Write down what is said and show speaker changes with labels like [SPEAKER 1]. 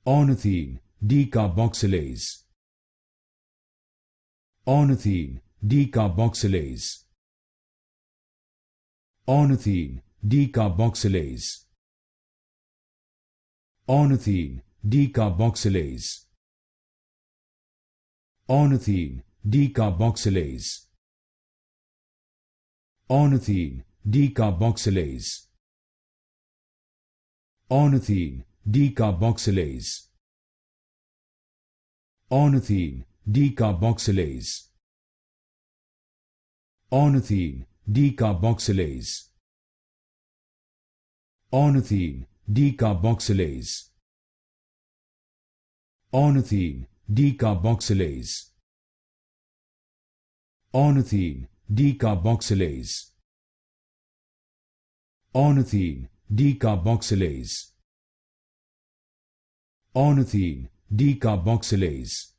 [SPEAKER 1] Ornithine Decarboxylase. Ornithine Decarboxylase. Ornithine Decarboxylase. Ornithine Decarboxylase. Ornithine Decarboxylase. Ornithine Decarboxylase. Ornithine Decarboxylase. Ornithine Decarboxylase. Ornithine Decarboxylase. Ornithine Decarboxylase. Ornithine Decarboxylase. Ornithine Decarboxylase. Ornithine Decarboxylase. Ornithine Decarboxylase.